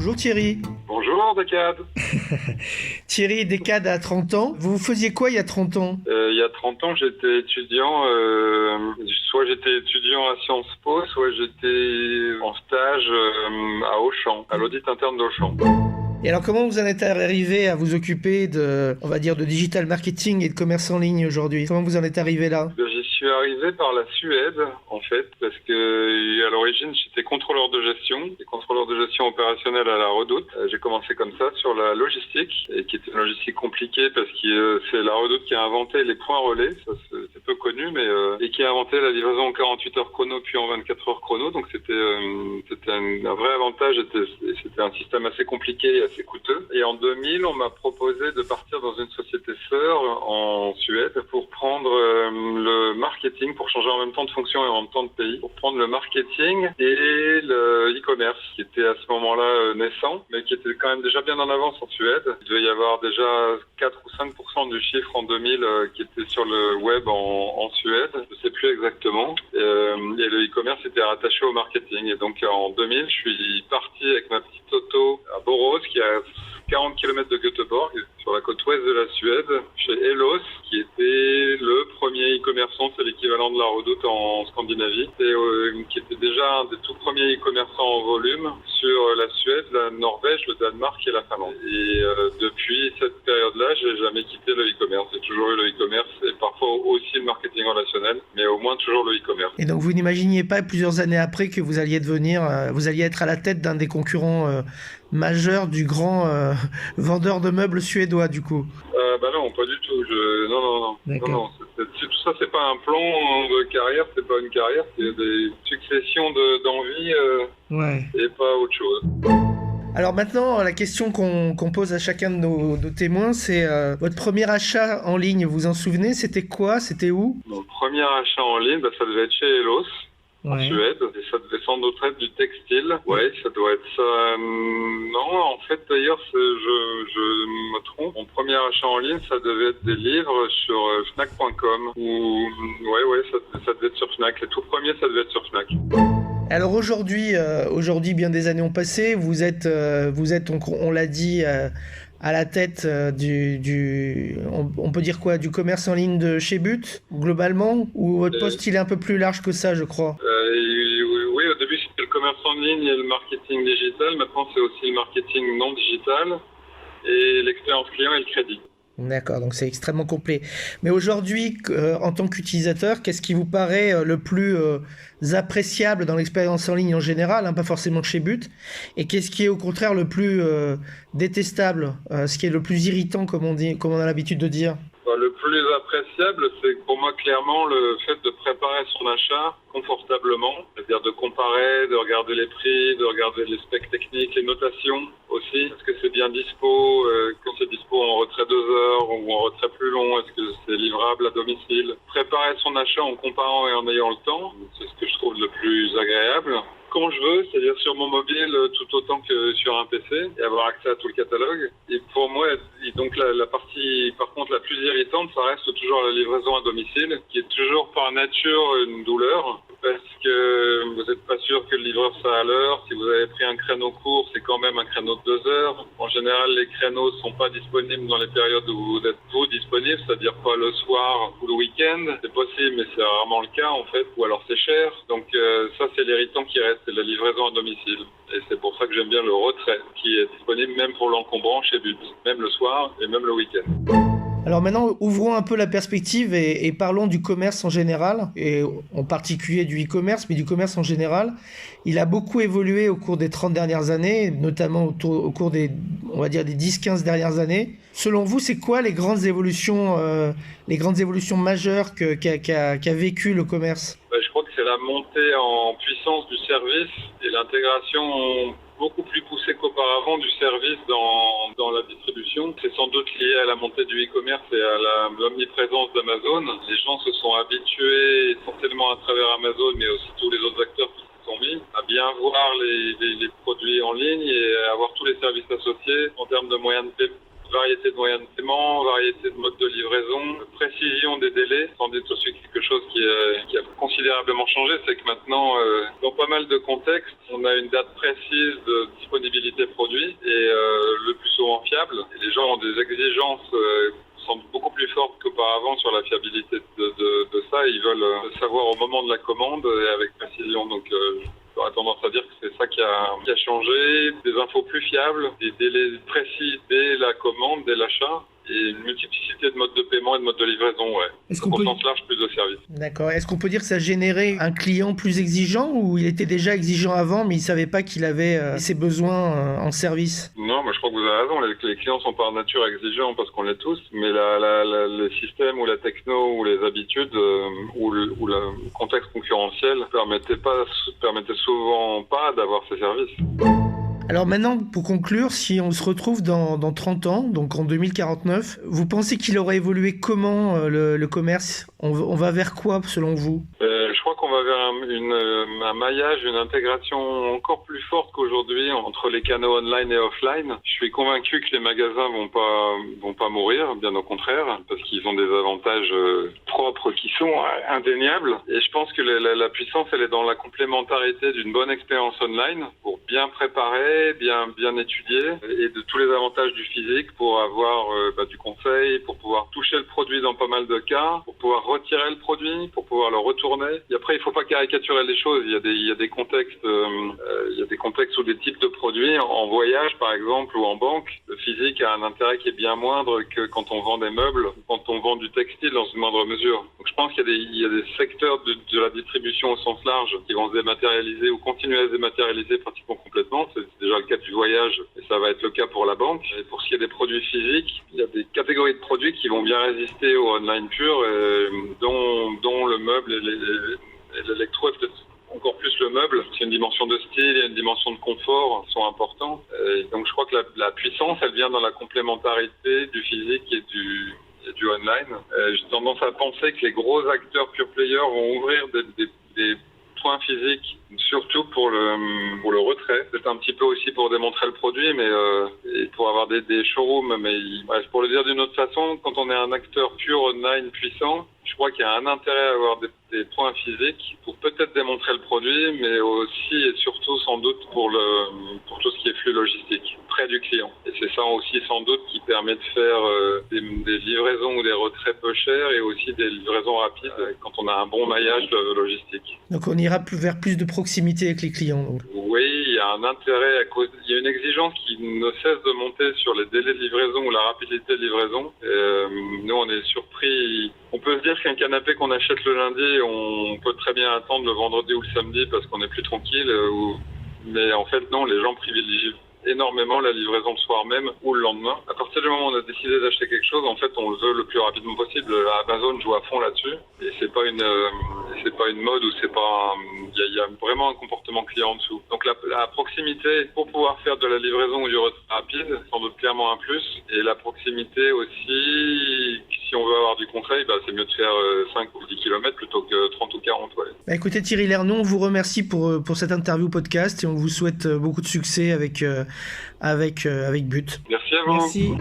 Bonjour Thierry. Bonjour Decade. Thierry, Decade a 30 ans. Vous faisiez quoi il y a 30 ans? Il y a 30 ans, j'étais étudiant, soit j'étais étudiant à Sciences Po, soit j'étais en stage à Auchan, à l'audit interne d'Auchan. Et alors comment vous en êtes arrivé à vous occuper de digital marketing et de commerce en ligne aujourd'hui? Comment vous en êtes arrivé là? J'y suis arrivé par la Suède, en fait, parce que à l'origine, j'étais contrôleur de gestion opérationnelle à la Redoute. J'ai commencé comme ça sur la logistique, et qui était une logistique compliquée parce que c'est la Redoute qui a inventé les points relais, ça c'est peu connu, mais et qui a inventé la livraison en 48 heures chrono puis en 24 heures chrono. Donc c'était un vrai avantage. C'était un système assez compliqué, assez coûteux. Et en 2000, on m'a proposé de partir dans une société sœur en Suède pour prendre le marketing, pour changer en même temps de fonction et en même temps de pays, pour prendre le marketing et le e-commerce, qui était à ce moment-là naissant, mais qui était quand même déjà bien en avance en Suède. Il devait y avoir déjà 4 ou 5% du chiffre en 2000 qui était sur le web en Suède, je ne sais plus exactement. Et le e-commerce était rattaché au marketing. Et donc en 2000, je suis parti avec ma petite auto à Borås, qui est à 40 km de Göteborg, sur la côte ouest de la Suède, chez Elos, qui était le premier e-commerçant, c'est l'équivalent de la Redoute en Scandinavie, et qui était déjà un des tout premiers e-commerçants en volume sur la Suède, la Norvège, le Danemark et la Finlande. Et depuis cette période-là, j'ai jamais quitté le e-commerce. J'ai toujours eu le e-commerce et parfois aussi le marketing relationnel, mais au moins toujours le e-commerce. Et donc vous n'imaginiez pas plusieurs années après que vous alliez être à la tête d'un des concurrents majeurs du grand vendeur de meubles suédois du coup? Non, pas du tout. Non. Tout ça, c'est pas un plan de carrière, c'est pas une carrière, c'est des successions d'envies et pas autre chose. Alors maintenant, la question qu'on pose à chacun de nos témoins, c'est votre premier achat en ligne, vous vous en souvenez? C'était quoi? C'était où? Mon premier achat en ligne, ça devait être chez Elos. En Suède, et ça devait sans doute être du textile. Ouais, ça doit être ça. Non, en fait, d'ailleurs, je me trompe. Mon premier achat en ligne, ça devait être des livres sur Fnac.com. Ça devait être sur Fnac. Les tout premiers, ça devait être sur Fnac. Alors aujourd'hui, bien des années ont passé. Vous êtes, on l'a dit, à la tête on peut dire quoi, du commerce en ligne de chez But, globalement, ou votre poste il est un peu plus large que ça, je crois? Oui, au début c'était le commerce en ligne et le marketing digital. Maintenant c'est aussi le marketing non digital et l'expérience client et le crédit. D'accord, donc c'est extrêmement complet. Mais aujourd'hui, en tant qu'utilisateur, qu'est-ce qui vous paraît le plus appréciable dans l'expérience en ligne en général, pas forcément chez But, et qu'est-ce qui est au contraire le plus détestable, ce qui est le plus irritant, comme on a l'habitude de dire? Le plus appréciable, c'est pour moi clairement le fait de préparer son achat confortablement, c'est-à-dire de comparer, de regarder les prix, de regarder les specs techniques, les notations aussi. Est-ce que c'est bien dispo, quand c'est dispo en retrait 2 heures ou en retrait plus long, est-ce que c'est livrable à domicile? Préparer son achat en comparant et en ayant le temps, c'est ce que je trouve le plus agréable. Quand je veux, c'est-à-dire sur mon mobile tout autant que sur un PC, et avoir accès à tout le catalogue. Et pour moi, donc la partie par contre la plus irritante, ça reste toujours la livraison à domicile, qui est toujours par nature une douleur, parce que vous n'êtes pas sûr que le livreur soit à l'heure. Si vous avez pris un créneau court, c'est quand même un créneau de 2 heures. En général, les créneaux sont pas disponibles dans les périodes où vous êtes disponible, c'est-à-dire pas le soir ou le week-end. C'est possible, mais c'est rarement le cas en fait, ou alors c'est cher. Donc ça, c'est l'irritant qui reste, c'est la livraison à domicile. Et c'est pour ça que j'aime bien le retrait, qui est disponible même pour l'encombrant chez But, même le soir et même le week-end. Alors maintenant, ouvrons un peu la perspective et parlons du commerce en général, et en particulier du e-commerce, mais du commerce en général. Il a beaucoup évolué au cours des 30 dernières années, notamment au cours des 10-15 dernières années. Selon vous, c'est quoi les grandes évolutions majeures qu'a vécu le commerce? Je crois que c'est la montée en puissance du service et l'intégration beaucoup plus poussée qu'auparavant du service dans la distribution. C'est sans doute lié à la montée du e-commerce et à l'omniprésence d'Amazon. Les gens se sont habitués essentiellement à travers Amazon, mais aussi tous les autres acteurs qui s'y sont mis, à bien voir les produits en ligne et à avoir tous les services associés en termes de moyens de variété de moyens de paiement, variété de modes de livraison, précision des délais. Sans doute aussi quelque chose qui a considérablement changé, c'est que maintenant, dans pas mal de contextes, on a une date précise de disponibilité produit et le plus souvent fiable. Et les gens ont des exigences sont beaucoup plus fortes qu'auparavant sur la fiabilité de ça. Ils veulent savoir au moment de la commande et avec précision. Donc, j'aurais tendance à dire que c'est ça qui a changé. Des infos plus fiables, des délais précis dès la commande, dès l'achat. Et une multiplicité de modes de paiement et de modes de livraison, ouais. Au sens large, plus de services. D'accord. Est-ce qu'on peut dire que ça générait un client plus exigeant ou il était déjà exigeant avant, mais il savait pas qu'il avait ses besoins en service? Non, mais je crois que vous avez raison. Les clients sont par nature exigeants parce qu'on l'est tous, mais le système ou la techno ou les habitudes ou le contexte concurrentiel permettait souvent pas d'avoir ces services. Alors maintenant, pour conclure, si on se retrouve dans 30 ans, donc en 2049, vous pensez qu'il aurait évolué comment le commerce? On va vers quoi selon vous? Je crois qu'on va vers un maillage, une intégration encore plus forte qu'aujourd'hui entre les canaux online et offline. Je suis convaincu que les magasins vont pas mourir, bien au contraire, parce qu'ils ont des avantages propres qui sont indéniables. Et je pense que la puissance, elle est dans la complémentarité d'une bonne expérience online pour bien préparer, bien étudier et de tous les avantages du physique pour avoir du conseil, pour pouvoir toucher le produit dans pas mal de cas, pour pouvoir retirer le produit, pour pouvoir le retourner. Et après, il faut pas caricaturer les choses. Il y a des contextes où des types de produits, en voyage par exemple ou en banque, le physique a un intérêt qui est bien moindre que quand on vend des meubles, quand on vend du textile dans une moindre mesure. Donc je pense qu'il y a des secteurs de la distribution au sens large qui vont se dématérialiser ou continuer à se dématérialiser pratiquement complètement. C'est déjà le cas du voyage et ça va être le cas pour la banque. Et pour ce qui est des produits physiques, il y a des catégories de produits qui vont bien résister au online pur, dont le meuble et l'électro, et peut-être encore plus le meuble. C'est une dimension de style et une dimension de confort qui sont importants. Et donc je crois que la puissance, elle vient dans la complémentarité du physique et du online. J'ai tendance à penser que les gros acteurs pure players vont ouvrir des points physiques, surtout pour le retrait. C'est un petit peu aussi pour démontrer le produit, mais et pour avoir des showrooms. Mais bref, pour le dire d'une autre façon, quand on est un acteur pur online puissant, je crois qu'il y a un intérêt à avoir des points physiques pour peut-être démontrer le produit, mais aussi et surtout sans doute pour tout ce qui est flux logistique près du client. Et c'est ça aussi sans doute qui permet de faire des livraisons ou des retraits peu chers et aussi des livraisons rapides quand on a un bon maillage logistique. Donc on ira vers plus de proximité avec les clients. Donc. Oui, il y a un intérêt il y a une exigence qui ne cesse de monter sur les délais de livraison ou la rapidité de livraison. Nous on est surpris. On peut se dire qu'un canapé qu'on achète le lundi, on peut très bien attendre le vendredi ou le samedi parce qu'on est plus tranquille. Mais en fait, non, les gens privilégient énormément la livraison le soir même ou le lendemain. À partir du moment où on a décidé d'acheter quelque chose, en fait, on le veut le plus rapidement possible. Amazon joue à fond là-dessus. Et c'est pas une mode ou il y a vraiment un comportement client en dessous. Donc la proximité pour pouvoir faire de la livraison ou du retrait rapide, sans doute clairement un plus. Et la proximité aussi, si on veut avoir du conseil, c'est mieux de faire 5 ou 10 km plutôt que 30 ou 40. Ouais. Écoutez Thierry Lernon, on vous remercie pour cette interview podcast et on vous souhaite beaucoup de succès avec But. Merci à vous. Merci.